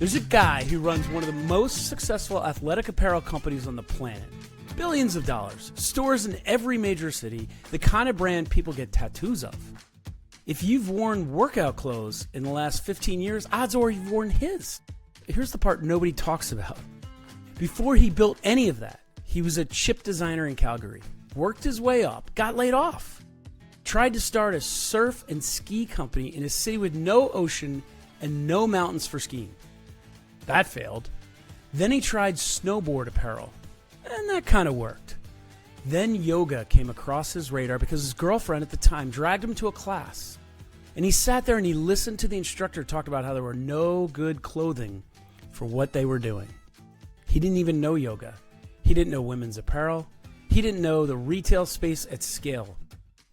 There's a guy who runs one of the most successful athletic apparel companies on the planet. Billions of dollars, stores in every major city, the kind of brand people get tattoos of. If you've worn workout clothes in the last 15 years, odds are you've worn his. Here's the part nobody talks about. Before he built any of that, he was a chip designer in Calgary, worked his way up, got laid off, tried to start a surf and ski company in a city with no ocean and no mountains for skiing. That failed. Then he tried snowboard apparel, and that kind of worked. Then yoga came across his radar because his girlfriend at the time dragged him to a class. And he sat there and he listened to the instructor talk about how there were no good clothing for what they were doing. He didn't even know yoga. He didn't know women's apparel. He didn't know the retail space at scale.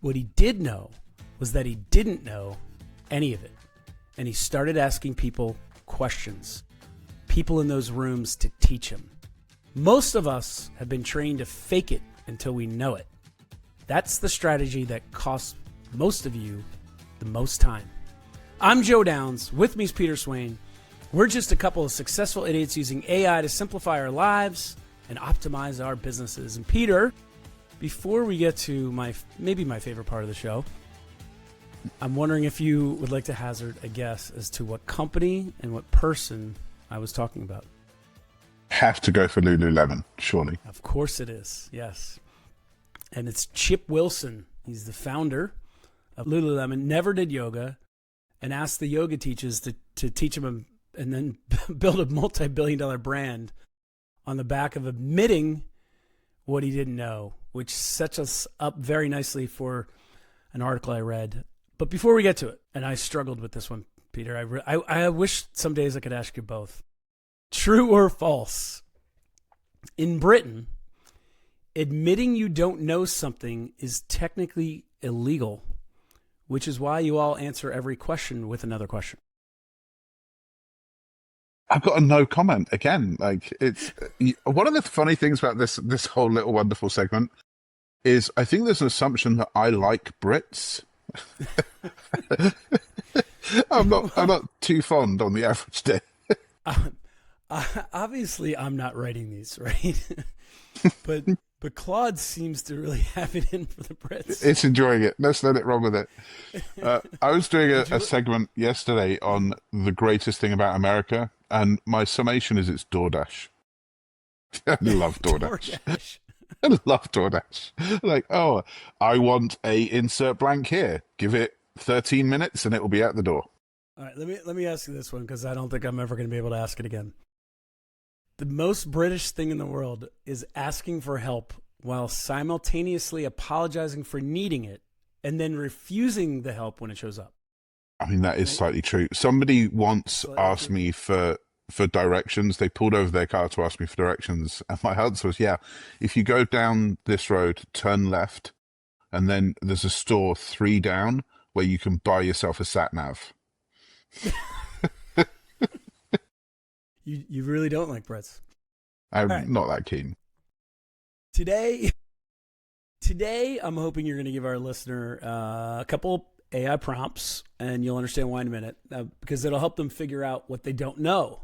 What he did know was that he didn't know any of it. And he started asking people questions. People in those rooms to teach him. Most of us have been trained to fake it until we know it. That's the strategy that costs most of you the most time. I'm Joe Downs. With me is Peter Swain. We're just a couple of successful idiots using AI to simplify our lives and optimize our businesses. And Peter, before we get to maybe my favorite part of the show, I'm wondering if you would like to hazard a guess as to what company and what person I was talking about. Have to go for Lululemon, surely. Of course it is, yes. And it's Chip Wilson. He's the founder of Lululemon, never did yoga, and asked the yoga teachers to teach him and then build a multi-billion-dollar brand on the back of admitting what he didn't know, which sets us up very nicely for an article I read. But before we get to it, and I struggled with this one, Peter, I wish some days I could ask you both. True or false? In Britain, admitting you don't know something is technically illegal, which is why you all answer every question with another question. I've got a no comment again. Like, it's one of the funny things about this whole little wonderful segment is I think there's an assumption that I like Brits. I'm not too fond on the average day. Obviously, I'm not writing these, right? but Claude seems to really have it in for the Brits. It's enjoying it. Let's let it run with it. I was doing a segment yesterday on the greatest thing about America, and my summation is it's DoorDash. I love DoorDash. I love DoorDash. Like, oh, I want a insert blank here. Give it 13 minutes and it will be out the door. All right, let me ask you this one because I don't think I'm ever going to be able to ask it again. The most British thing in the world is asking for help while simultaneously apologizing for needing it and then refusing the help when it shows up. I mean, that is slightly true. Somebody once asked me for directions. They pulled over their car to ask me for directions. And my answer was, yeah, if you go down this road, turn left, and then there's a store 3 down where you can buy yourself a sat nav. You really don't like Brits. I'm not that keen. Today, I'm hoping you're going to give our listener a couple AI prompts, and you'll understand why in a minute, because it'll help them figure out what they don't know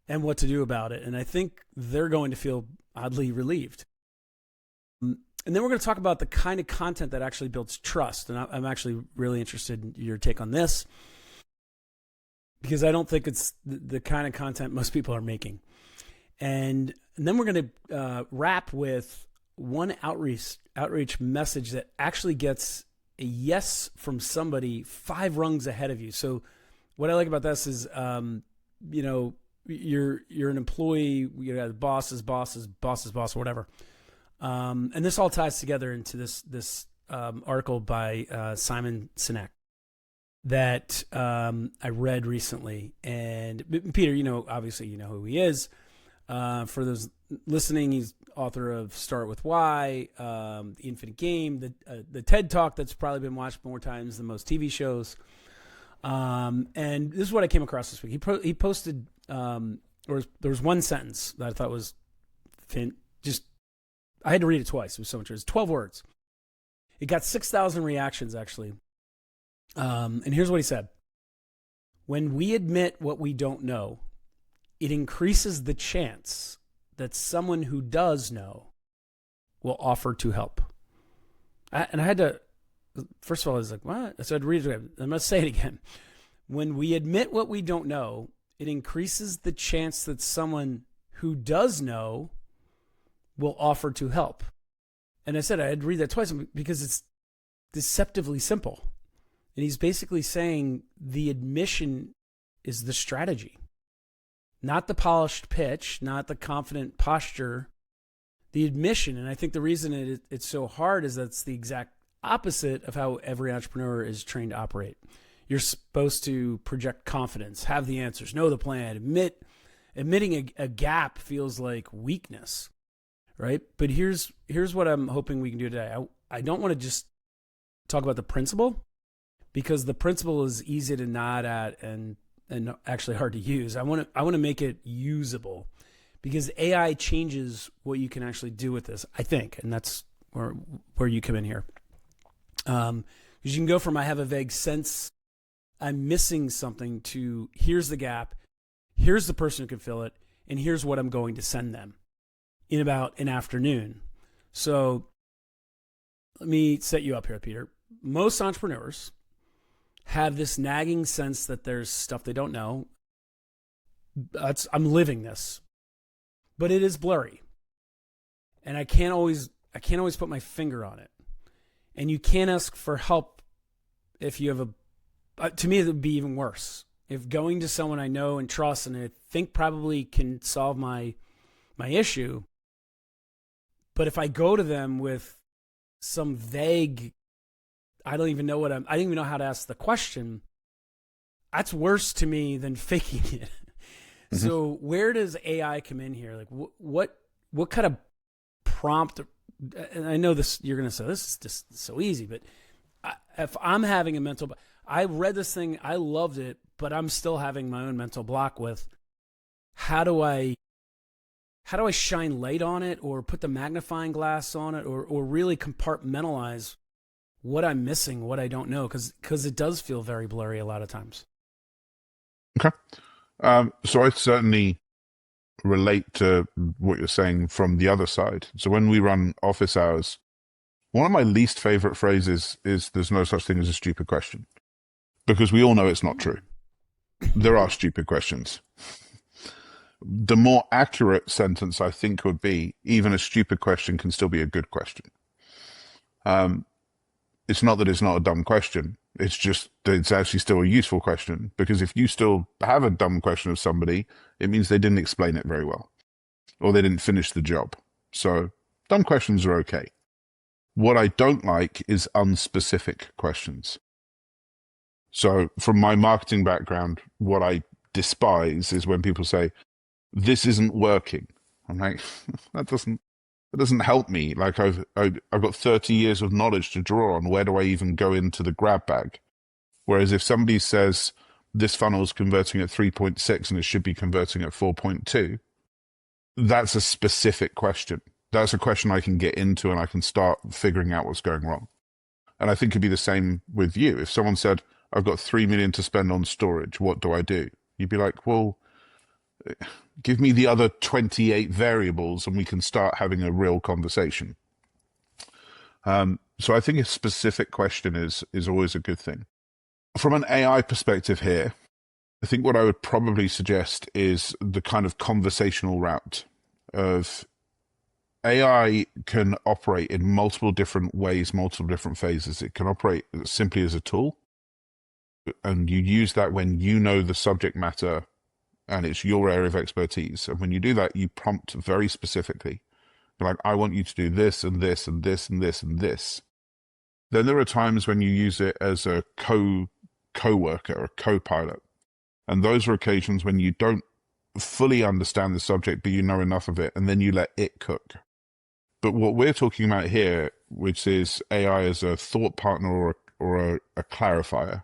and what to do about it. And I think they're going to feel oddly relieved. And then we're going to talk about the kind of content that actually builds trust. And I'm actually really interested in your take on this, because I don't think it's the kind of content most people are making. And then we're going to wrap with one outreach message that actually gets a yes from somebody 5 rungs ahead of you. So what I like about this is, you're an employee, you have boss's boss, or whatever. And this all ties together into this article by Simon Sinek that I read recently. And Peter, obviously you know who he is. For those listening, he's author of Start With Why, The Infinite Game, the TED Talk that's probably been watched more times than most TV shows. And this is what I came across this week. He posted, there was one sentence that I thought was I had to read it twice. It was so much. It was 12 words. It got 6,000 reactions, actually. And here's what he said. When we admit what we don't know, it increases the chance that someone who does know will offer to help. I had to, first of all, I was like, what? So I'd read it again. I'm going to say it again. When we admit what we don't know, it increases the chance that someone who does know will offer to help. And I said I had to read that twice because it's deceptively simple. And he's basically saying the admission is the strategy, not the polished pitch, not the confident posture, the admission. And I think the reason it's so hard is that's the exact opposite of how every entrepreneur is trained to operate. You're supposed to project confidence, have the answers, know the plan. Admitting a gap feels like weakness, right? But here's what I'm hoping we can do today. I don't want to just talk about the principle, because the principle is easy to nod at and actually hard to use. I want to make it usable, because AI changes what you can actually do with this, I think, and that's where you come in here. Because you can go from I have a vague sense I'm missing something to here's the gap, here's the person who can fill it, and here's what I'm going to send them in about an afternoon. So let me set you up here, Peter. Most entrepreneurs have this nagging sense that there's stuff they don't know. I'm living this, but it is blurry, and I can't always put my finger on it. And you can't ask for help if you have to me, it would be even worse. If going to someone I know and trust and I think probably can solve my issue, but if I go to them with some vague, I don't even know how to ask the question, that's worse to me than faking it. Mm-hmm. So where does AI come in here? Like what kind of prompt? And I know this, you're going to say this is just so easy, but if I'm having a mental, I read this thing, I loved it, but I'm still having my own mental block with how do I shine light on it, or put the magnifying glass on it, or really compartmentalize what I'm missing, what I don't know, because it does feel very blurry a lot of times. Okay. So I certainly relate to what you're saying from the other side. So when we run office hours, one of my least favorite phrases is there's no such thing as a stupid question, because we all know it's not true. There are stupid questions. The more accurate sentence, I think, would be even a stupid question can still be a good question. It's not that it's not a dumb question. It's just that it's actually still a useful question, because if you still have a dumb question of somebody, it means they didn't explain it very well, or they didn't finish the job. So dumb questions are okay. What I don't like is unspecific questions. So from my marketing background, what I despise is when people say, this isn't working. I'm like, that doesn't help me. Like I've got 30 years of knowledge to draw on. Where do I even go into the grab bag? Whereas if somebody says this funnel is converting at 3.6 and it should be converting at 4.2, that's a specific question. That's a question I can get into and I can start figuring out what's going wrong. And I think it'd be the same with you. If someone said, I've got 3 million to spend on storage, what do I do? You'd be like, well, give me the other 28 variables and we can start having a real conversation. So I think a specific question is always a good thing. From an AI perspective here, I think what I would probably suggest is the kind of conversational route of AI can operate in multiple different ways, multiple different phases. It can operate simply as a tool, and you use that when you know the subject matter and it's your area of expertise. And when you do that, you prompt very specifically. You're like, I want you to do this and this and this and this and this. Then there are times when you use it as a co-worker or a co-pilot. And those are occasions when you don't fully understand the subject, but you know enough of it, and then you let it cook. But what we're talking about here, which is AI as a thought partner or a clarifier.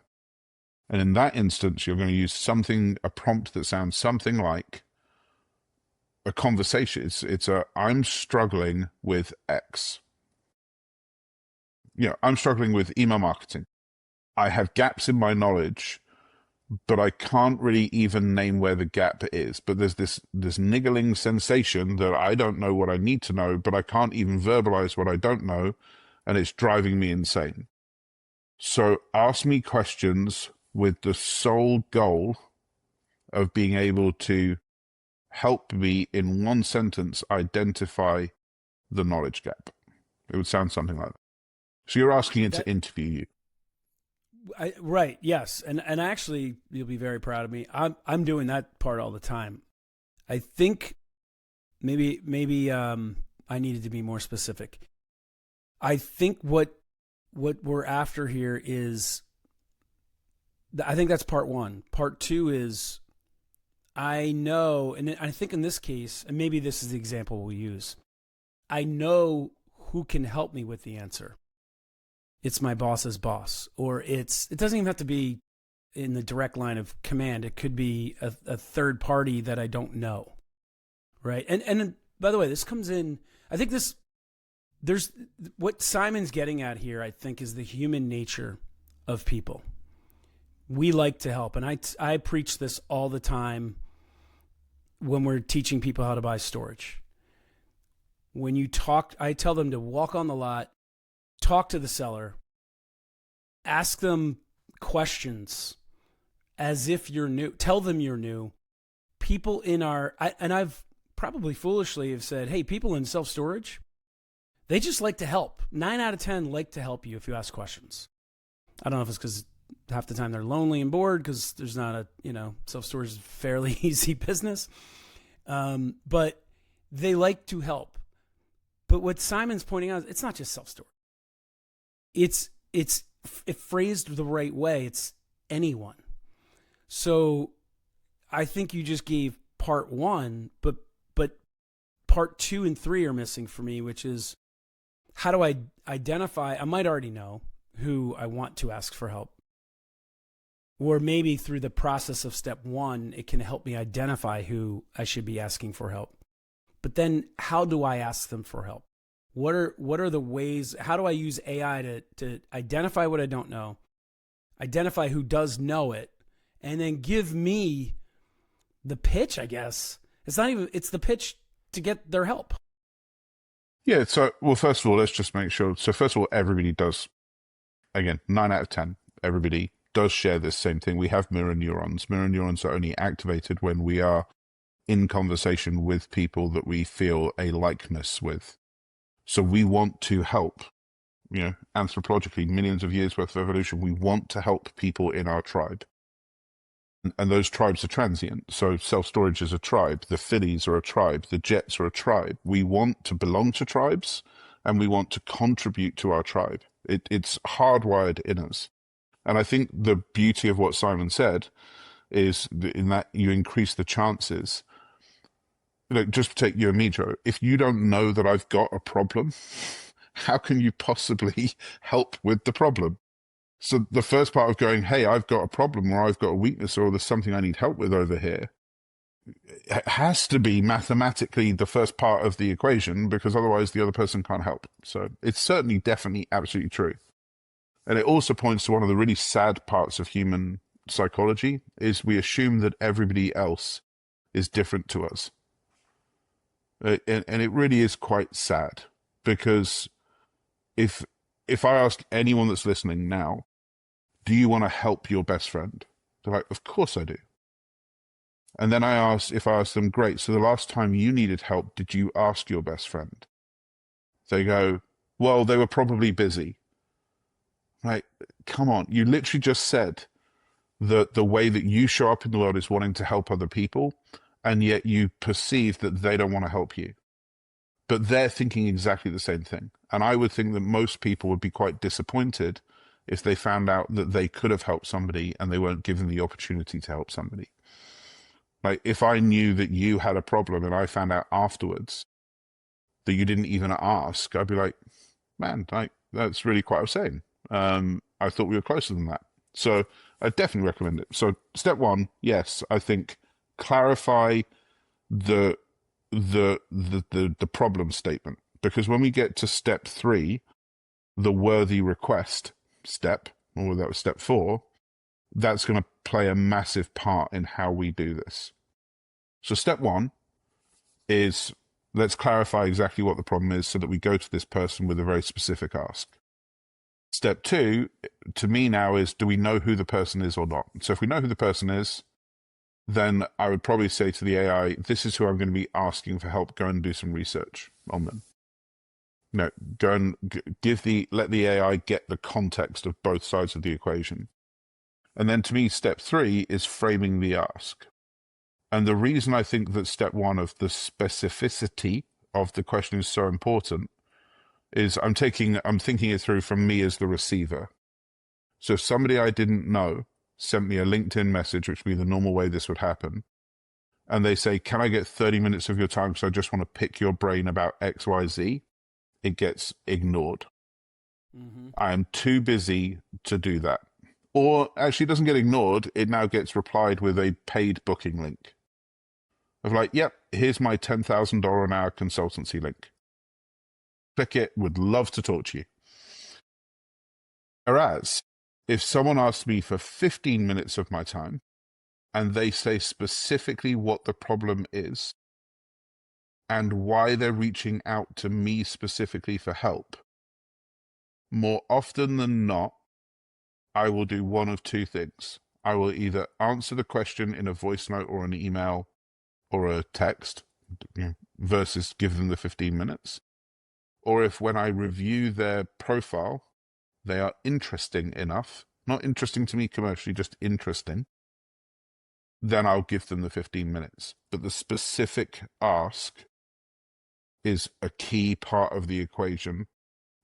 And in that instance, you're going to use a prompt that sounds something like a conversation. It's I'm struggling with X. I'm struggling with email marketing. I have gaps in my knowledge but I can't really even name where the gap is. But there's this niggling sensation that I don't know what I need to know, but I can't even verbalize what I don't know, and it's driving me insane. So ask me questions with the sole goal of being able to help me in one sentence identify the knowledge gap. It would sound something like that. So you're asking it to interview you. Right. Yes. And actually, you'll be very proud of me. I'm doing that part all the time. I think maybe I needed to be more specific. I think what we're after here is, I think that's part one. Part two is, I know, and I think in this case, and maybe this is the example we'll use, I know who can help me with the answer. It's my boss's boss, or it doesn't even have to be in the direct line of command. It could be a third party that I don't know, right? And by the way, this comes in, I think there's what Simon's getting at here, I think, is the human nature of people. We like to help, and I preach this all the time when we're teaching people how to buy storage. When you talk, I tell them to walk on the lot, talk to the seller, ask them questions as if you're new. Tell them you're new. People in and I've probably foolishly have said, hey, people in self-storage, they just like to help. 9 out of 10 like to help you if you ask questions. I don't know if it's because half the time they're lonely and bored because there's not self-storage is a fairly easy business. But they like to help. But what Simon's pointing out is it's not just self-storage. It's if phrased the right way, it's anyone. So I think you just gave part one, but part 2 and 3 are missing for me, which is, how do I identify? I might already know who I want to ask for help. Or maybe through the process of step 1, it can help me identify who I should be asking for help. But then how do I ask them for help? What are the ways? How do I use AI to identify what I don't know, identify who does know it, and then give me the pitch, I guess. It's the pitch to get their help. Yeah, so, well, first of all, let's just make sure. So first of all, everybody does, again, 9 out of 10, everybody does share this same thing. We have mirror neurons. Mirror neurons are only activated when we are in conversation with people that we feel a likeness with. So we want to help, anthropologically, millions of years worth of evolution, we want to help people in our tribe. And those tribes are transient. So self-storage is a tribe. The Phillies are a tribe. The Jets are a tribe. We want to belong to tribes, and we want to contribute to our tribe. It's hardwired in us. And I think the beauty of what Simon said is in that you increase the chances. Just take you and me, Joe. If you don't know that I've got a problem, how can you possibly help with the problem? So the first part of going, hey, I've got a problem, or I've got a weakness, or there's something I need help with over here, it has to be mathematically the first part of the equation, because otherwise the other person can't help. So it's certainly, definitely, absolutely true. And it also points to one of the really sad parts of human psychology, is we assume that everybody else is different to us. And it really is quite sad, because if I ask anyone that's listening now, do you want to help your best friend? They're like, of course I do. And then if I ask them, great, so the last time you needed help, did you ask your best friend? They go, well, they were probably busy. Right? Come on, you literally just said that the way that you show up in the world is wanting to help other people, and yet you perceive that they don't want to help you. But they're thinking exactly the same thing. And I would think that most people would be quite disappointed if they found out that they could have helped somebody and they weren't given the opportunity to help somebody. Like, if I knew that you had a problem and I found out afterwards that you didn't even ask, I'd be like, man, that's really quite upsetting. I thought we were closer than that. So I definitely recommend it. So step 1, yes, I think clarify the problem statement, because when we get to step 3, the worthy request step, or that was step 4, that's going to play a massive part in how we do this. So step one is, let's clarify exactly what the problem is so that we go to this person with a very specific ask. Step two, to me now, is, do we know who the person is or not? So if we know who the person is, then I would probably say to the AI, this is who I'm going to be asking for help. Go and do some research on them. No, go and let the AI get the context of both sides of the equation. And then to me, step three is framing the ask. And the reason I think that step one of the specificity of the question is so important is I'm thinking it through from me as the receiver. So if somebody I didn't know sent me a LinkedIn message, which would be the normal way this would happen, and they say, can I get 30 minutes of your time because I just want to pick your brain about X, Y, Z, it gets ignored. Mm-hmm. I am too busy to do that. Or actually, it doesn't get ignored. It now gets replied with a paid booking link of like, yep, here's my $10,000 an hour consultancy link. Click it, would love to talk to you. Whereas, if someone asks me for 15 minutes of my time and they say specifically what the problem is and why they're reaching out to me specifically for help, more often than not, I will do one of two things. I will either answer the question in a voice note or an email or a text, versus give them the 15 minutes. Or if when I review their profile, they are interesting enough, not interesting to me commercially, just interesting, then I'll give them the 15 minutes. But the specific ask is a key part of the equation,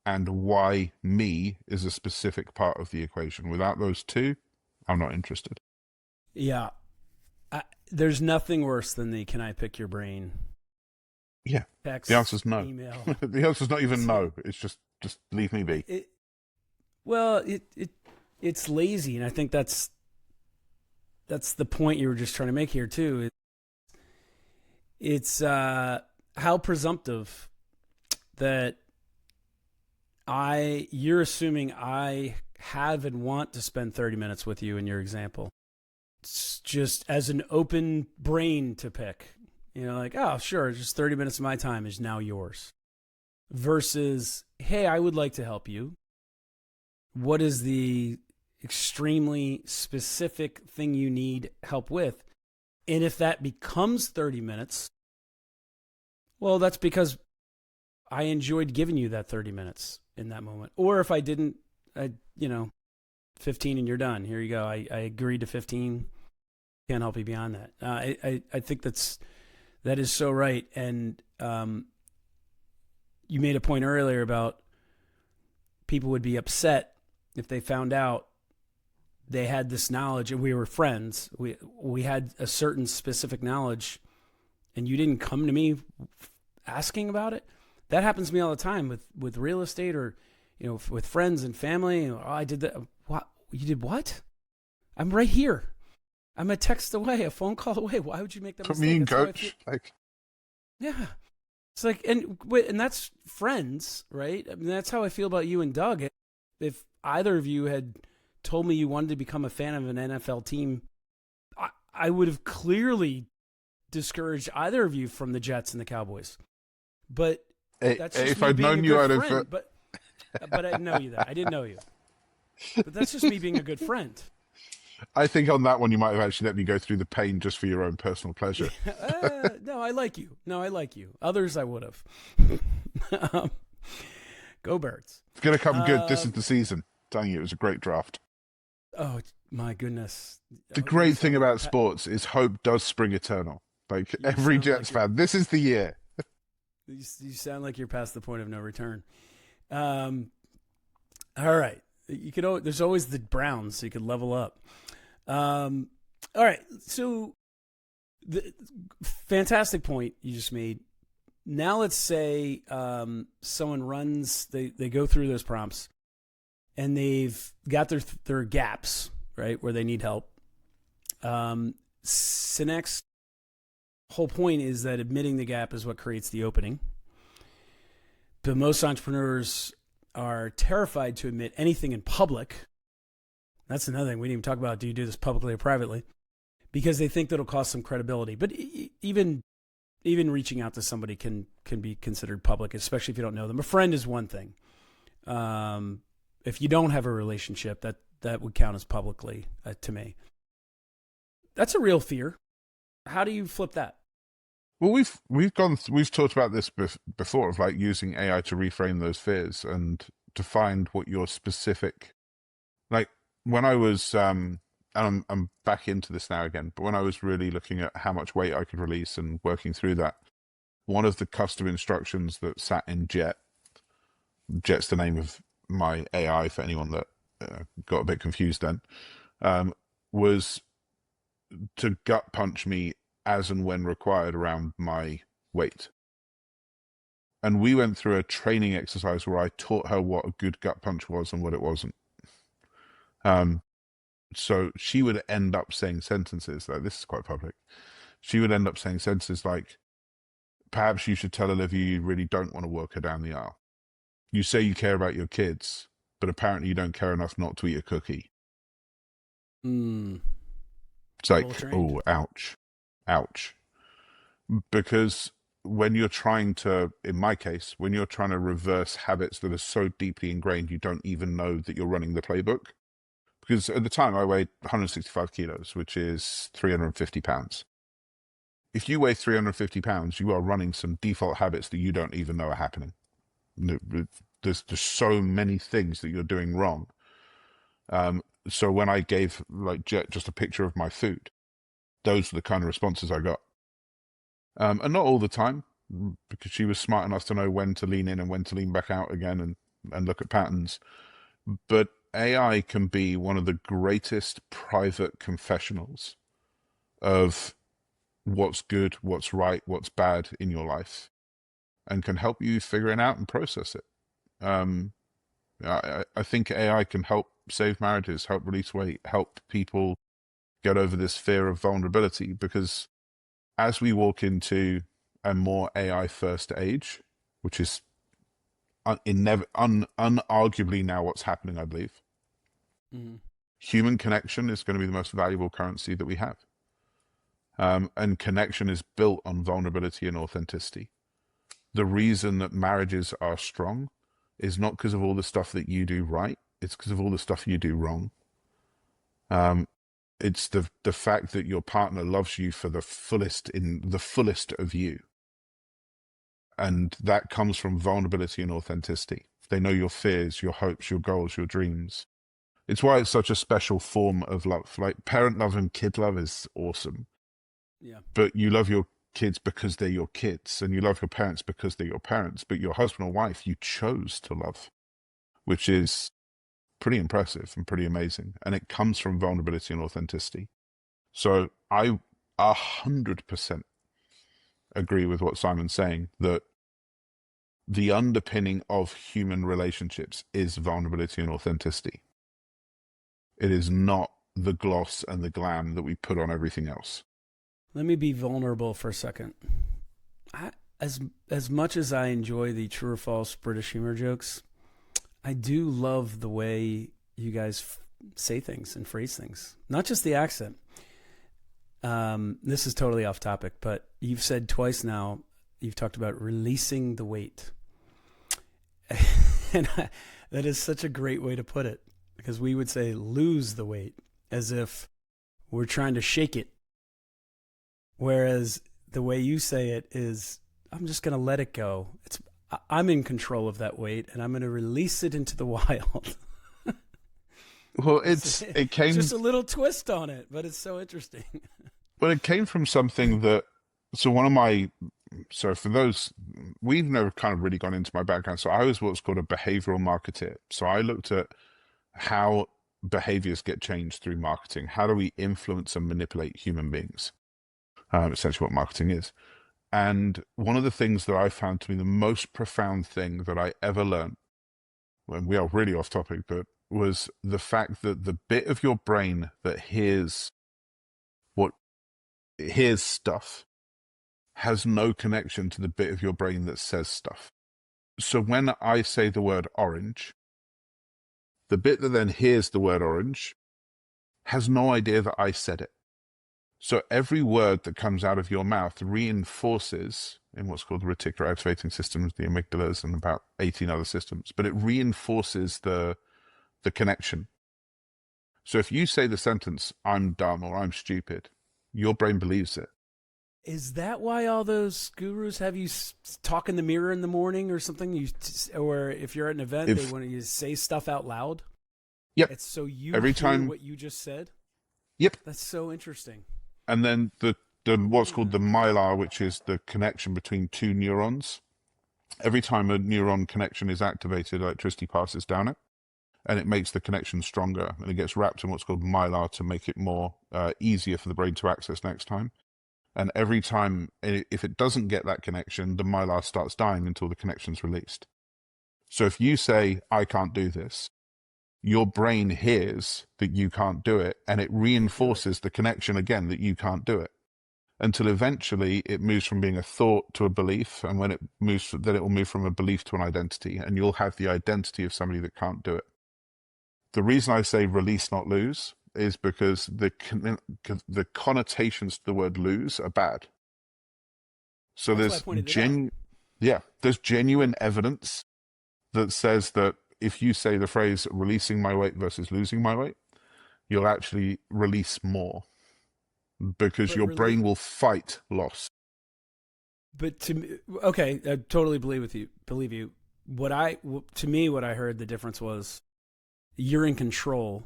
and why me is a specific part of the equation. Without those two, I'm not interested. Yeah. There's nothing worse than the "can I pick your brain"? Yeah. Text, the answer's no. Email. The answer's not even no. It's just leave me be. It's lazy, and I think that's the point you were just trying to make here too. It's how presumptive that you're assuming I have and want to spend 30 minutes with you in your example. It's just as an open brain to pick. Like, oh, sure, just 30 minutes of my time is now yours. Versus, hey, I would like to help you. What is the extremely specific thing you need help with? And if that becomes 30 minutes, well, that's because I enjoyed giving you that 30 minutes in that moment. Or if I didn't, 15 and you're done. Here you go. I agreed to 15. Can't help you beyond that. I think that is so right. And you made a point earlier about people would be upset if they found out they had this knowledge and we were friends. We had a certain specific knowledge and you didn't come to me asking about it. That happens to me all the time with real estate or, with friends and family. Oh, I did that. What? You did what? I'm right here. I'm a text away, a phone call away. Why would you make that Put mistake? me in, coach. Yeah. It's like, and that's friends, right? I mean, that's how I feel about you and Doug. If either of you had told me you wanted to become a fan of an NFL team, I would have clearly discouraged either of you from the Jets and the Cowboys. But that's just if me I'd being known a you, good I'd friend. have. But I didn't know you that. I didn't know you. But that's just me being a good friend. I think on that one, you might have actually let me go through the pain just for your own personal pleasure. No, I like you. Others I would have. Go Birds. It's going to come good. This is the season. I'm telling you, it was a great draft. Oh, my goodness. The great thing about sports is hope does spring eternal. Like every Jets fan, this is the year. You sound like you're past the point of no return. All right. There's always the Browns, so you could level up. All right. So the fantastic point you just made. Now let's say someone runs, they go through those prompts and they've got their gaps, right, where they need help. Sinek's whole point is that admitting the gap is what creates the opening. But most entrepreneurs are terrified to admit anything in public That's another thing we didn't even talk about. Do you do this publicly or privately? Because they think that'll cost some credibility. But even reaching out to somebody can be considered public, especially if you don't know them. A friend is one thing. If you don't have a relationship, that would count as publicly to me. That's a real fear. How do you flip that? Well, we've talked about this before, of like using AI to reframe those fears and to find what your specific, like when I was and I'm back into this now again, but when I was really looking at how much weight I could release and working through that, one of the custom instructions that sat in Jet's the name of my AI for anyone that got a bit confused then, was to gut punch me as and when required around my weight. And we went through a training exercise where I taught her what a good gut punch was and what it wasn't. So she would end up saying sentences like, this is quite public. She would end up saying sentences like, perhaps you should tell Olivia you really don't want to walk her down the aisle. You say you care about your kids, but apparently you don't care enough not to eat a cookie. It's like, oh, ouch. Ouch. Because when you're trying to, in my case, when you're trying to reverse habits that are so deeply ingrained, you don't even know that you're running the playbook. Because at the time I weighed 165 kilos, which is 350 pounds. If you weigh 350 pounds, you are running some default habits that you don't even know are happening. There's so many things that you're doing wrong. So when I gave like Jet just a picture of my food, those were the kind of responses I got. And not all the time, because she was smart enough to know when to lean in and when to lean back out again and look at patterns. But AI can be one of the greatest private confessionals of what's good, what's right, what's bad in your life, and can help you figure it out and process it. I think AI can help save marriages, help release weight, help people get over this fear of vulnerability, because as we walk into a more AI first age, which is unarguably now what's happening, I believe, human connection is going to be the most valuable currency that we have. And connection is built on vulnerability and authenticity. The reason that marriages are strong is not because of all the stuff that you do right, it's because of all the stuff you do wrong. It's the fact that your partner loves you for the fullest of you. And that comes from vulnerability and authenticity. They know your fears, your hopes, your goals, your dreams. It's why it's such a special form of love. Like parent love and kid love is awesome. Yeah. But you love your kids because they're your kids, and you love your parents because they're your parents. But your husband or wife you chose to love, which is pretty impressive and pretty amazing. And it comes from vulnerability and authenticity. So I 100% agree with what Simon's saying, that the underpinning of human relationships is vulnerability and authenticity. It is not the gloss and the glam that we put on everything else. Let me be vulnerable for a second. As much as I enjoy the true or false British humor jokes, I do love the way you guys say things and phrase things, not just the accent. This is totally off topic, but you've said twice now, you've talked about releasing the weight. And that is such a great way to put it, because we would say lose the weight as if we're trying to shake it. Whereas the way you say it is, I'm just going to let it go. I'm in control of that weight, and I'm going to release it into the wild. Well, it came just a little twist on it, but it's so interesting. But it came from something that, so for those, we've never kind of really gone into my background. So I was what's called a behavioral marketeer. So I looked at how behaviors get changed through marketing. How do we influence and manipulate human beings? Essentially what marketing is. And one of the things that I found to be the most profound thing that I ever learned, when we are really off topic, but was the fact that the bit of your brain that hears stuff has no connection to the bit of your brain that says stuff. So when I say the word orange, the bit that then hears the word orange has no idea that I said it. So every word that comes out of your mouth reinforces, in what's called the reticular activating systems, the amygdalas, and about 18 other systems, but it reinforces the connection. So if you say the sentence, I'm dumb or I'm stupid, your brain believes it. Is that why all those gurus have you talk in the mirror in the morning or something? Or if you're at an event, they want you to say stuff out loud? Yep. It's so you every hear time what you just said? Yep. That's so interesting. And then the what's called the mylar, which is the connection between two neurons. Every time a neuron connection is activated, electricity passes down it, and it makes the connection stronger, and it gets wrapped in what's called mylar to make it more easier for the brain to access next time. And every time, if it doesn't get that connection, the mylar starts dying until the connection's released. So if you say, I can't do this, your brain hears that you can't do it, and it reinforces the connection again that you can't do it, until eventually it moves from being a thought to a belief. And when it moves, then it will move from a belief to an identity, and you'll have the identity of somebody that can't do it. The reason I say release, not lose, is because the connotations to the word lose are bad. So there's genuine evidence that says that if you say the phrase releasing my weight versus losing my weight, you'll actually release more, because your brain will fight loss. But to me, okay, I totally believe you. What I heard the difference was you're in control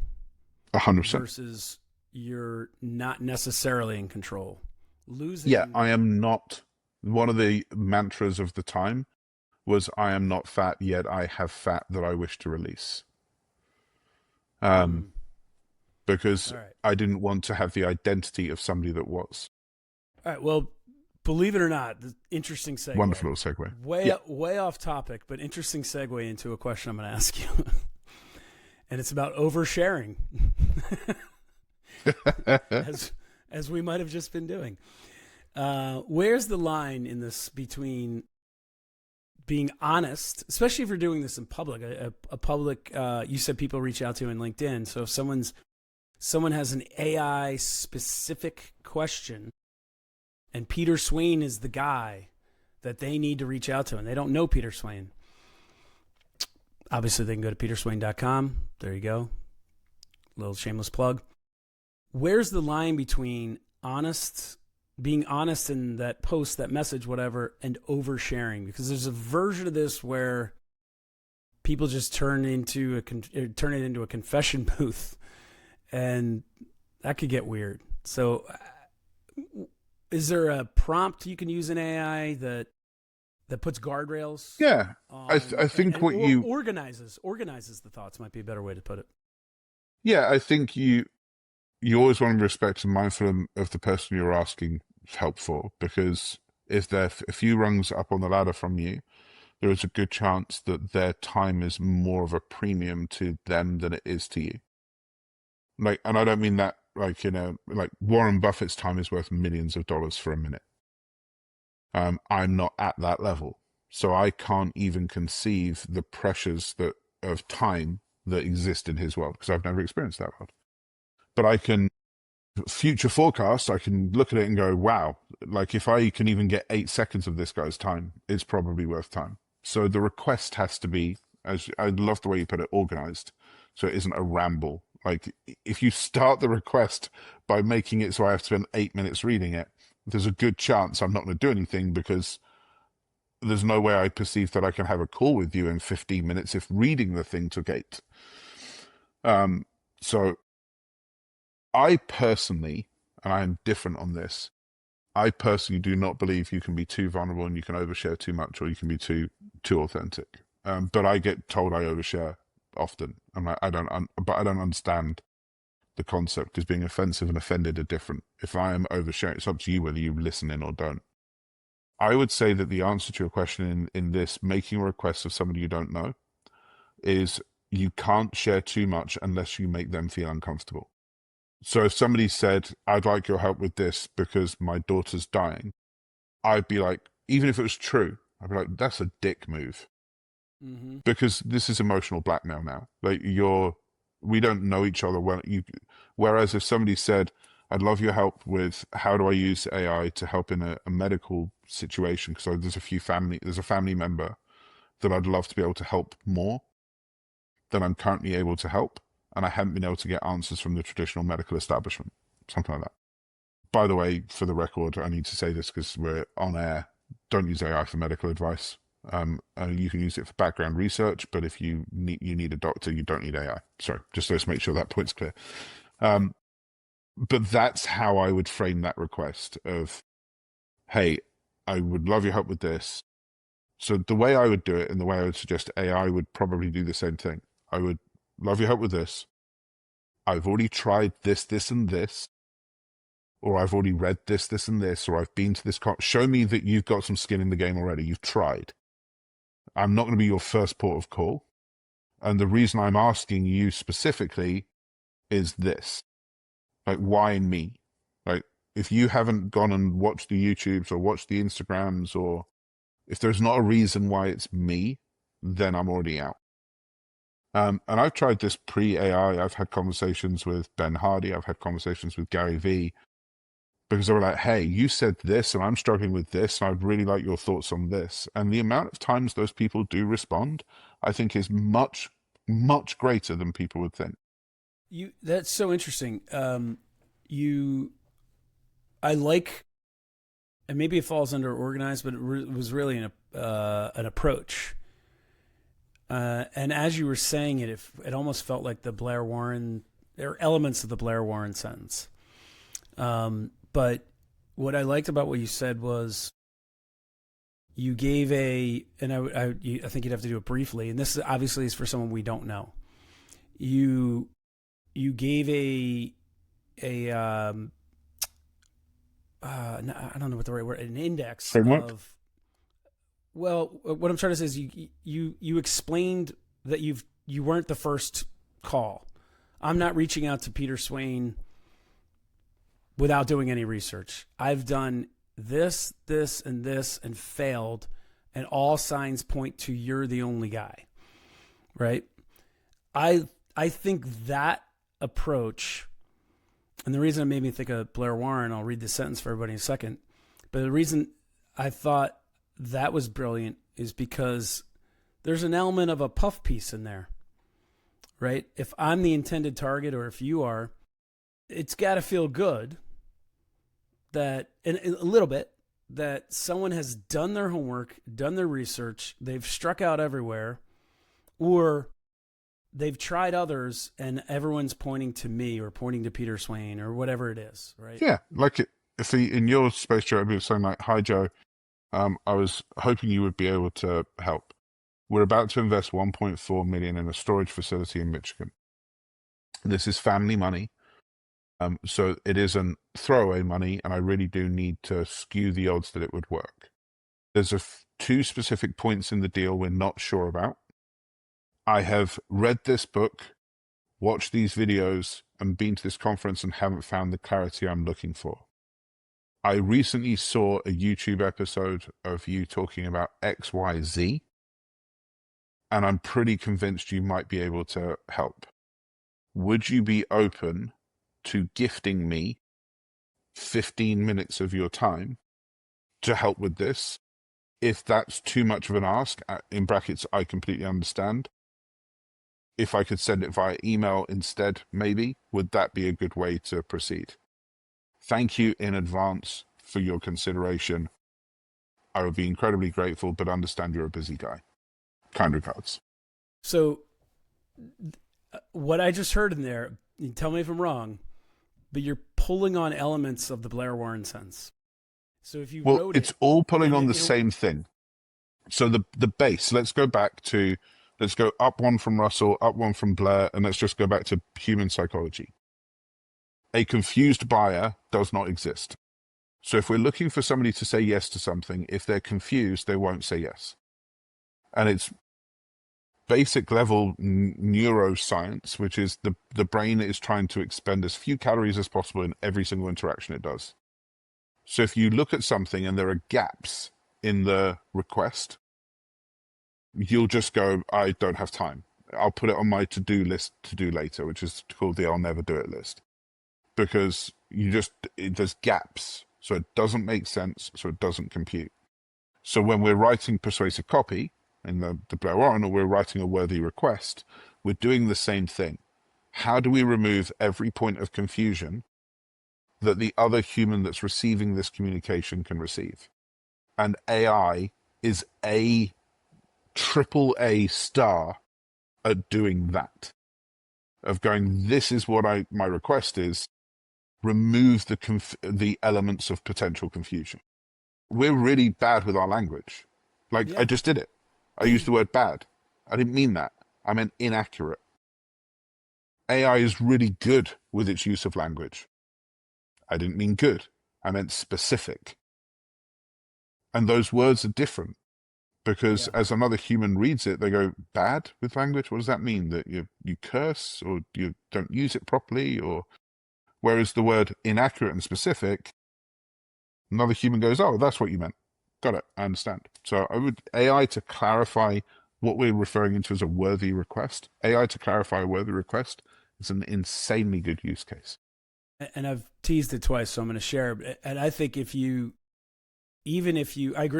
100%. versus you're not necessarily in control. Losing. Yeah, I am not. One of the mantras of the time was, I am not fat, yet I have fat that I wish to release. Because I didn't want to have the identity of somebody that was. All right, well, believe it or not, interesting segue. Wonderful little segue. Way off topic, but interesting segue into a question I'm going to ask you. And it's about oversharing. as we might have just been doing. Where's the line in this between being honest, especially if you're doing this in public, a public, you said people reach out to in LinkedIn. So if someone has an AI specific question and Peter Swain is the guy that they need to reach out to, and they don't know Peter Swain, obviously they can go to peterswain.com. There you go. Little shameless plug. Where's the line between being honest in that post, that message, whatever, and oversharing? Because there's a version of this where people just turn it into a confession booth, and that could get weird. So is there a prompt you can use in AI that puts guardrails? Yeah. I think organizes the thoughts might be a better way to put it. Yeah, I think you always want to be respectful and mindful of the person you're asking help for, because if they're a few rungs up on the ladder from you, there is a good chance that their time is more of a premium to them than it is to you. And I don't mean that like Warren Buffett's time is worth millions of dollars for a minute. I'm not at that level, so I can't even conceive the pressures of time that exist in his world, because I've never experienced that world. But I can future forecast, I can look at it and go, wow, like if I can even get 8 seconds of this guy's time, it's probably worth time. So the request has to be, as I love the way you put it, organized, so it isn't a ramble. Like if you start the request by making it so I have to spend 8 minutes reading it, there's a good chance I'm not going to do anything, because there's no way I perceive that I can have a call with you in 15 minutes if reading the thing took 8. So I personally, and I am different on this, I personally do not believe you can be too vulnerable and you can overshare too much, or you can be too authentic. But I get told I overshare often, and I don't understand the concept, because being offensive and offended are different. If I am oversharing, it's up to you whether you listen in or don't. I would say that the answer to your question in this, making a request of somebody you don't know, is you can't share too much unless you make them feel uncomfortable. So if somebody said, I'd like your help with this because my daughter's dying, I'd be like, even if it was true, I'd be like, that's a dick move. Mm-hmm. Because this is emotional blackmail now. Like you're know each other well. Whereas if somebody said, I'd love your help with how do I use AI to help in a medical situation, because there's a family member that I'd love to be able to help more than I'm currently able to help, and I haven't been able to get answers from the traditional medical establishment, something like that. By the way, for the record, I need to say this because we're on air. Don't use AI for medical advice. You can use it for background research, but if you need a doctor, you don't need AI. Sorry, just let's make sure that point's clear. But that's how I would frame that request of, hey, I would love your help with this. So the way I would do it, and the way I would suggest AI would probably do the same thing. I would love your help with this. I've already tried this, this, and this. Or I've already read this, this, and this. Or I've been to this. Show me that you've got some skin in the game already. You've tried. I'm not going to be your first port of call. And the reason I'm asking you specifically is this. Like, why me? Like, if you haven't gone and watched the YouTubes or watched the Instagrams, or if there's not a reason why it's me, then I'm already out. And I've tried this pre-AI. I've had conversations with Ben Hardy. I've had conversations with Gary Vee, because they were like, hey, you said this and I'm struggling with this, and I'd really like your thoughts on this. And the amount of times those people do respond, I think, is much, much greater than people would think. That's so interesting. I like, and maybe it falls under organized, but it was really an approach. And as you were saying it, it almost felt like the Blair Warren, there are elements of the Blair Warren sentence. But what I liked about what you said was you gave and I think you'd have to do it briefly, and this obviously is for someone we don't know. You gave I don't know what the right word, an index framework of. Well, what I'm trying to say is you explained that you weren't the first call. I'm not reaching out to Peter Swain without doing any research. I've done this, and failed, and all signs point to you're the only guy, right? I think that approach, and the reason it made me think of Blair Warren, I'll read this sentence for everybody in a second, but the reason I thought that was brilliant is because there's an element of a puff piece in there, right? If I'm the intended target, or if you are, it's got to feel good that, and a little bit, that someone has done their homework, done their research, they've struck out everywhere, or they've tried others and everyone's pointing to me or pointing to Peter Swain or whatever it is, right? Yeah, like if in your space, Joe, I'd be saying like, hi, Joe, I was hoping you would be able to help. We're about to invest $1.4 million in a storage facility in Michigan. This is family money. So it isn't throwaway money, and I really do need to skew the odds that it would work. There's two specific points in the deal we're not sure about. I have read this book, watched these videos, and been to this conference and haven't found the clarity I'm looking for. I recently saw a YouTube episode of you talking about XYZ, and I'm pretty convinced you might be able to help. Would you be open to gifting me 15 minutes of your time to help with this? If that's too much of an ask, in brackets, I completely understand. If I could send it via email instead, maybe, would that be a good way to proceed? Thank you in advance for your consideration. I would be incredibly grateful, but understand you're a busy guy. Kind regards. So what I just heard in there, tell me if I'm wrong, but you're pulling on elements of the Blair Warren sense. So if you wrote it's all pulling on the same thing. So the base, let's go up one from Russell, up one from Blair, and let's just go back to human psychology. A confused buyer does not exist. So if we're looking for somebody to say yes to something, if they're confused, they won't say yes. And it's basic level neuroscience, which is the brain is trying to expend as few calories as possible in every single interaction it does. So if you look at something and there are gaps in the request, you'll just go, I don't have time. I'll put it on my to-do list to do later, which is called the I'll never do it list, because there's gaps, so it doesn't make sense, so it doesn't compute. So when we're writing persuasive copy in the Blair Warren, or we're writing a worthy request, we're doing the same thing. How do we remove every point of confusion that the other human that's receiving this communication can receive? And AI is a triple A star at doing that, of going, this is what my request is, remove the elements of potential confusion. We're really bad with our language. Like, I just did it. I used the word bad. I didn't mean that. I meant inaccurate. AI is really good with its use of language. I didn't mean good. I meant specific. And those words are different, because as another human reads it, they go, bad with language? What does that mean? That you curse, or you don't use it properly? Or whereas the word inaccurate and specific, another human goes, oh, that's what you meant. Got it. I understand. So I would AI to clarify what we're referring to as a worthy request. AI to clarify a worthy request is an insanely good use case. And I've teased it twice, so I'm going to share. And I think I agree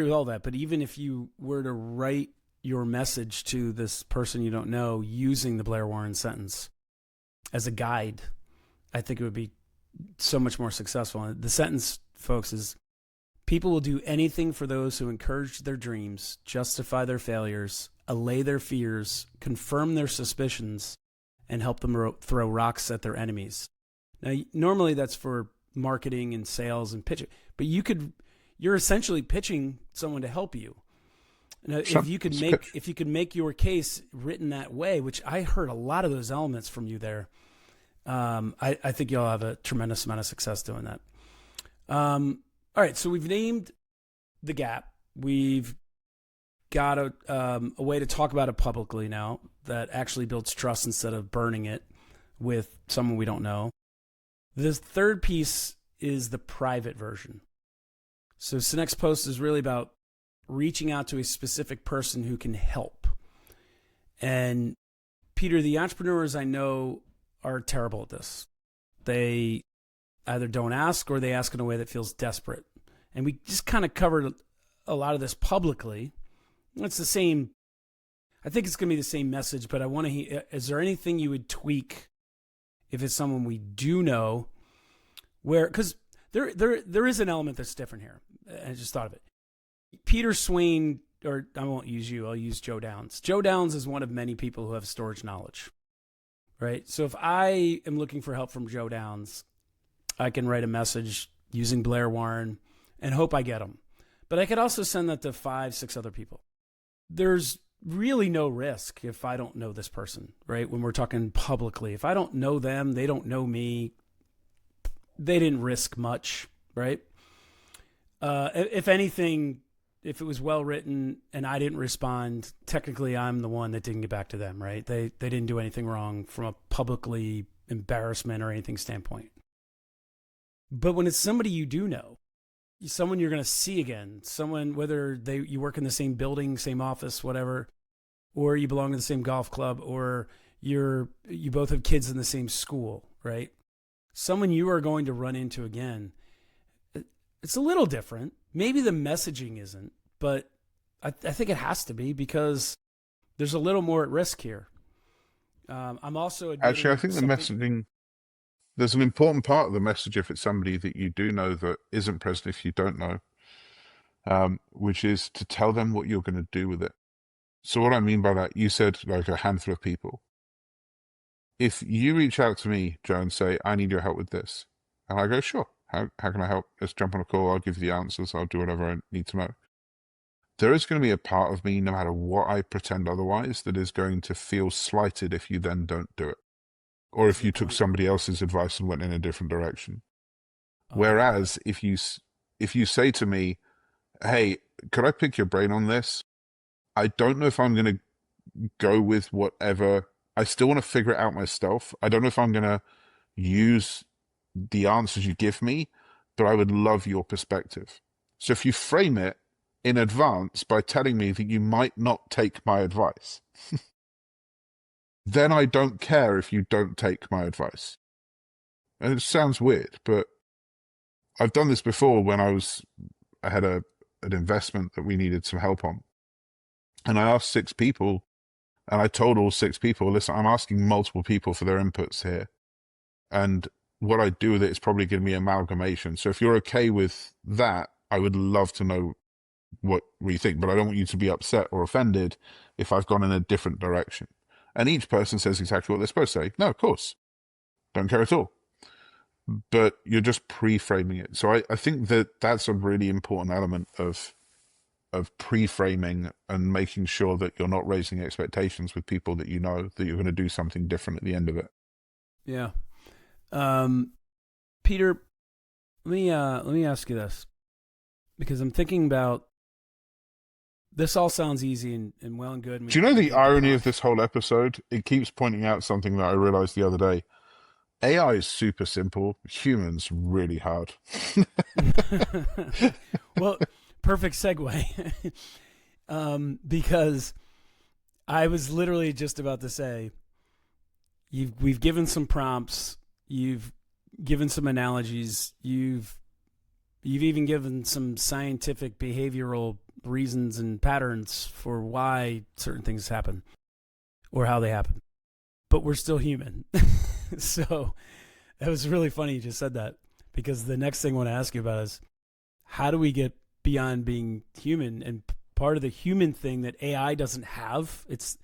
with all that, but even if you were to write your message to this person you don't know using the Blair Warren sentence as a guide, I think it would be so much more successful. And the sentence, folks, is, people will do anything for those who encourage their dreams, justify their failures, allay their fears, confirm their suspicions, and help them throw rocks at their enemies. Now, normally that's for marketing and sales and pitching, but you're essentially pitching someone to help you. Now, if you could make your case written that way, which I heard a lot of those elements from you there, I think you'll have a tremendous amount of success doing that. All right, so we've named the gap. We've got a way to talk about it publicly now that actually builds trust instead of burning it with someone we don't know. This third piece is the private version. So Sinek's post is really about reaching out to a specific person who can help. And Peter, the entrepreneurs I know are terrible at this. They either don't ask, or they ask in a way that feels desperate. And we just kind of covered a lot of this publicly. It's the same. I think it's going to be the same message, but I want to hear, is there anything you would tweak if it's someone we do know, because there is an element that's different here. I just thought of it. Peter Swain, or I won't use you, I'll use Joe Downs. Joe Downs is one of many people who have storage knowledge, right? So if I am looking for help from Joe Downs, I can write a message using Blair Warren and hope I get them. But I could also send that to 5-6 other people. There's really no risk if I don't know this person, right? When we're talking publicly, if I don't know them, they don't know me, they didn't risk much, right? If anything, if it was well written and I didn't respond, technically I'm the one that didn't get back to them, right? They didn't do anything wrong from a publicly embarrassment or anything standpoint. But when it's somebody you do know, someone you're going to see again, someone, whether you work in the same building, same office, whatever, or you belong to the same golf club, or you both have kids in the same school, right? Someone you are going to run into again. It's a little different. Maybe the messaging isn't, but I think it has to be, because there's a little more at risk here. I'm also actually, I think the messaging, there's an important part of the message if it's somebody that you do know that isn't present if you don't know, which is to tell them what you're going to do with it. So what I mean by that, you said like a handful of people. If you reach out to me, Joe, and say, I need your help with this, and I go, sure, how can I help? Let's jump on a call, I'll give you the answers, I'll do whatever I need to know. There is going to be a part of me, no matter what I pretend otherwise, that is going to feel slighted if you then don't do it. Or if you took somebody else's advice and went in a different direction. Whereas if you say to me, hey, could I pick your brain on this? I don't know if I'm going to go with whatever. I still want to figure it out myself. I don't know if I'm going to use the answers you give me, but I would love your perspective. So if you frame it in advance by telling me that you might not take my advice, then I don't care if you don't take my advice. And it sounds weird, but I've done this before when I had an investment that we needed some help on. And I asked 6 people, and I told all 6 people, listen, I'm asking multiple people for their inputs here. And what I do with it is probably going to be amalgamation. So if you're okay with that, I would love to know what you think, but I don't want you to be upset or offended if I've gone in a different direction. And each person says exactly what they're supposed to say. No, of course. Don't care at all. But you're just pre-framing it. So I think that that's a really important element of pre-framing and making sure that you're not raising expectations with people that you know that you're going to do something different at the end of it. Yeah. Peter, let me ask you this, because I'm thinking about this. All sounds easy and well and good. Do you know the irony of this whole episode? It keeps pointing out something that I realized the other day. AI is super simple. Humans really hard. Well, perfect segue. Because I was literally just about to say, we've given some prompts, you've given some analogies, you've even given some scientific behavioral reasons and patterns for why certain things happen or how they happen. But we're still human. So it was really funny you just said that, because the next thing I want to ask you about is, how do we get beyond being human? And part of the human thing that AI doesn't have, it's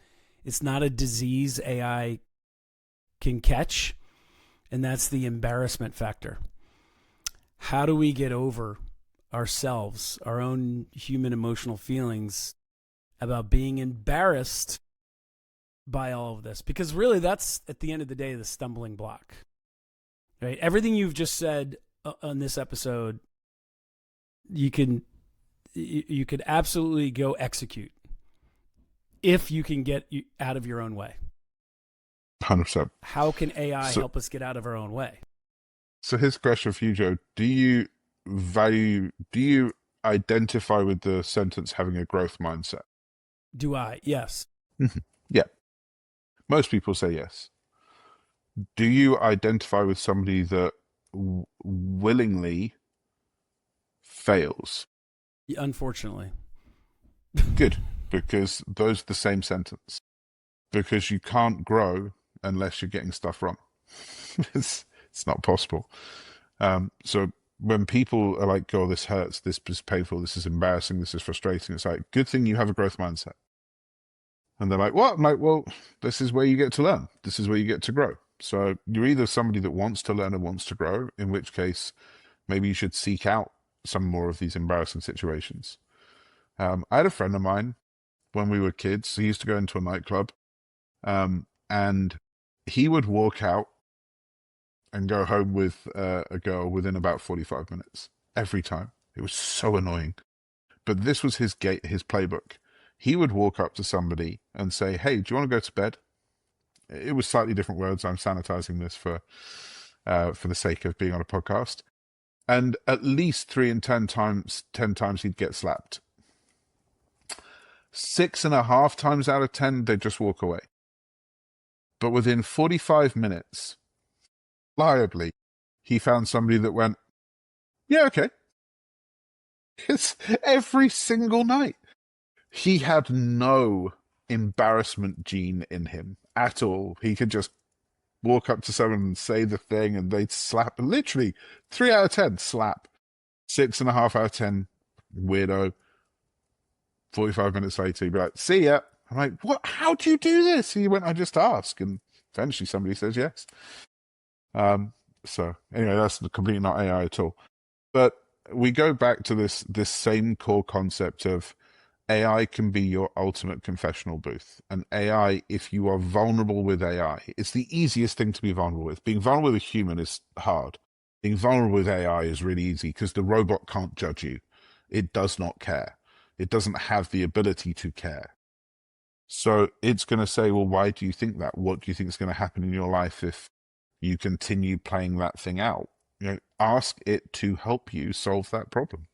not a disease AI can catch, and that's the embarrassment factor. How do we get over ourselves, our own human emotional feelings about being embarrassed by all of this? Because really, that's at the end of the day the stumbling block, right? Everything you've just said on this episode, you could absolutely go execute if you can get out of your own way. 100%. How can AI help us get out of our own way? So here's a question for you, Joe. Do you identify with the sentence having a growth mindset? Do I? Yes. Yeah. Most people say yes. Do you identify with somebody that willingly fails? Unfortunately. Good, because those are the same sentence. Because you can't grow unless you're getting stuff wrong. It's not possible. So when people are like, oh, this hurts, this is painful, this is embarrassing, this is frustrating, it's like, good thing you have a growth mindset. And they're like, what? I'm like, well, this is where you get to learn. This is where you get to grow. So you're either somebody that wants to learn and wants to grow, in which case maybe you should seek out some more of these embarrassing situations. I had a friend of mine when we were kids. He used to go into a nightclub, and he would walk out and go home with a girl within about 45 minutes every time. It was so annoying. But this was his playbook. He would walk up to somebody and say, hey, do you want to go to bed? It was slightly different words. I'm sanitizing this for the sake of being on a podcast. And at least 3 and 10 times he'd get slapped. 6.5 times out of 10, they'd just walk away. But within 45 minutes, reliably, he found somebody that went, yeah, okay. It's every single night. He had no embarrassment gene in him at all. He could just walk up to someone and say the thing and they'd slap. Literally 3 out of 10 slap. 6.5 out of 10 weirdo. 45 minutes later, he'd be like, see ya. I'm like, what? How do you do this? He went, I just ask. And eventually somebody says yes. So anyway, that's completely not AI at all. But we go back to this same core concept of AI can be your ultimate confessional booth. And AI, if you are vulnerable with AI, it's the easiest thing to be vulnerable with. Being vulnerable with a human is hard. Being vulnerable with AI is really easy because the robot can't judge you. It does not care. It doesn't have the ability to care. So it's going to say, well, why do you think that? What do you think is going to happen in your life if you continue playing that thing out? You know, ask it to help you solve that problem,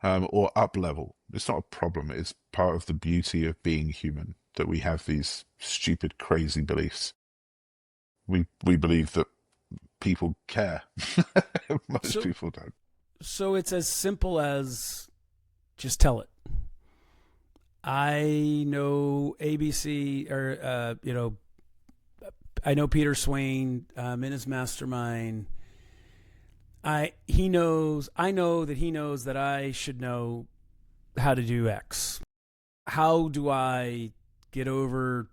or up level. It's not a problem. It's part of the beauty of being human that we have these stupid, crazy beliefs. We believe that people care. Most people don't. So it's as simple as just tell it. I know ABC, or I know Peter Swain. In his mastermind. I know that he knows that I should know how to do X. How do I get over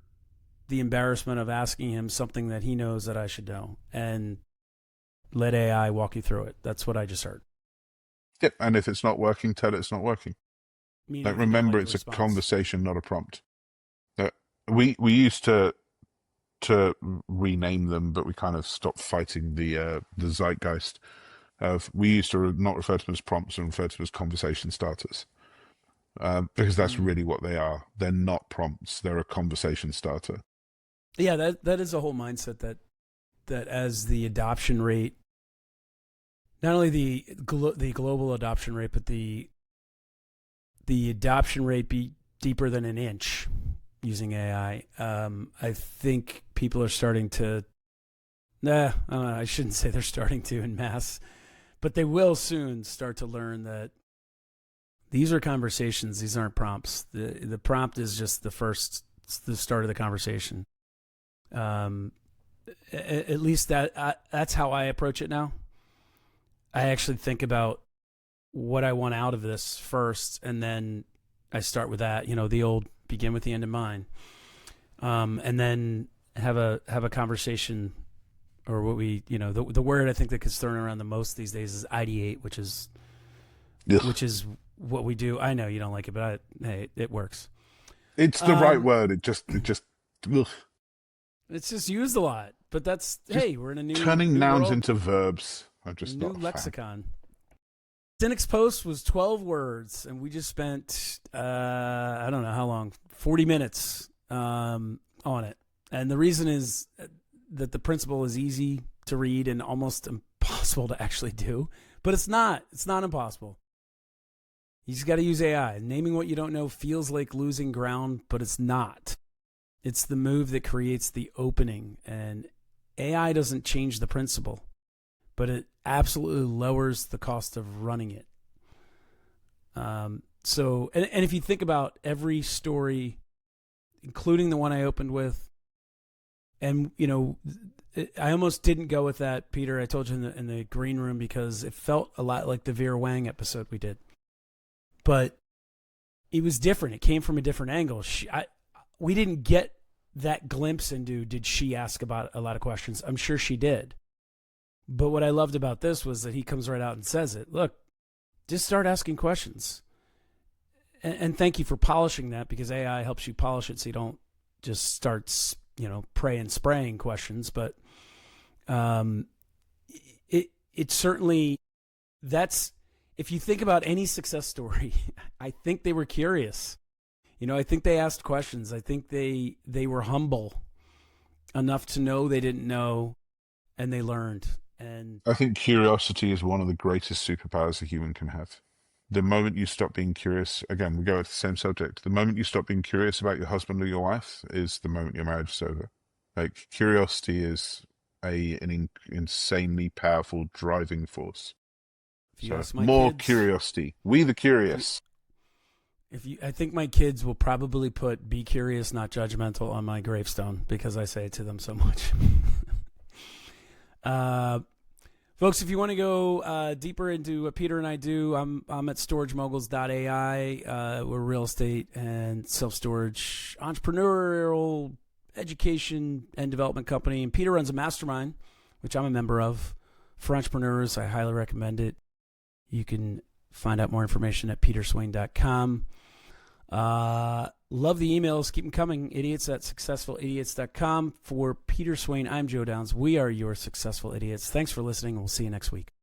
the embarrassment of asking him something that he knows that I should know, and let AI walk you through it? That's what I just heard. Yep, and if it's not working, tell it it's not working. Like, remember, it's a conversation, not a prompt. We used to rename them, but we kind of stopped fighting the zeitgeist. We used to not refer to them as prompts and refer to them as conversation starters, because that's really what they are. They're not prompts; they're a conversation starter. Yeah, that is a whole mindset that as the adoption rate, not only the global adoption rate, but the adoption rate be deeper than an inch using AI. I think people are starting to. I shouldn't say they're starting to in mass, but they will soon start to learn that these are conversations. These aren't prompts. The prompt is just the start of the conversation. At least that's how I approach it now. I actually think about what I want out of this first, and then I start with that. The old begin with the end in mind, and then have a conversation, or what we the word I think that gets thrown around the most these days is ideate, which is what we do. I know you don't like it, but hey, it works. It's the right word. It just. Ugh. It's just used a lot, but that's we're in a new turning new nouns world. Into verbs. I'm just new not a lexicon. Sinek's post was 12 words, and we just spent I don't know how long, 40 minutes on it. And the reason is that the principle is easy to read and almost impossible to actually do, but it's not. It's not impossible. You just got to use AI. Naming what you don't know feels like losing ground, but it's not. It's the move that creates the opening, and AI doesn't change the principle, but it absolutely lowers the cost of running it. So if you think about every story, including the one I opened with, and I almost didn't go with that, Peter. I told you in the green room, because it felt a lot like the Vera Wang episode we did, but it was different. It came from a different angle. We didn't get that glimpse into, did she ask about a lot of questions? I'm sure she did. But what I loved about this was that he comes right out and says it. Look, just start asking questions. And thank you for polishing that, because AI helps you polish it so you don't just start, spraying questions. But it certainly, that's, if you think about any success story, I think they were curious. I think they asked questions. I think they were humble enough to know they didn't know, and they learned. And I think curiosity is one of the greatest superpowers a human can have. The moment you stop being curious, again, we go with the same subject. The moment you stop being curious about your husband or your wife is the moment your marriage is over. Like, curiosity is an insanely powerful driving force. So, more curiosity. We the curious. I think my kids will probably put "Be curious, not judgmental" on my gravestone, because I say it to them so much. Folks, if you want to go deeper into what Peter and I do, I'm at storagemoguls.ai. We're a real estate and self-storage entrepreneurial education and development company. And Peter runs a mastermind, which I'm a member of, for entrepreneurs. I highly recommend it. You can find out more information at peterswain.com. Love the emails. Keep them coming. idiots@successfulidiots.com. For Peter Swain, I'm Joe Downs. We are your successful idiots. Thanks for listening. We'll see you next week.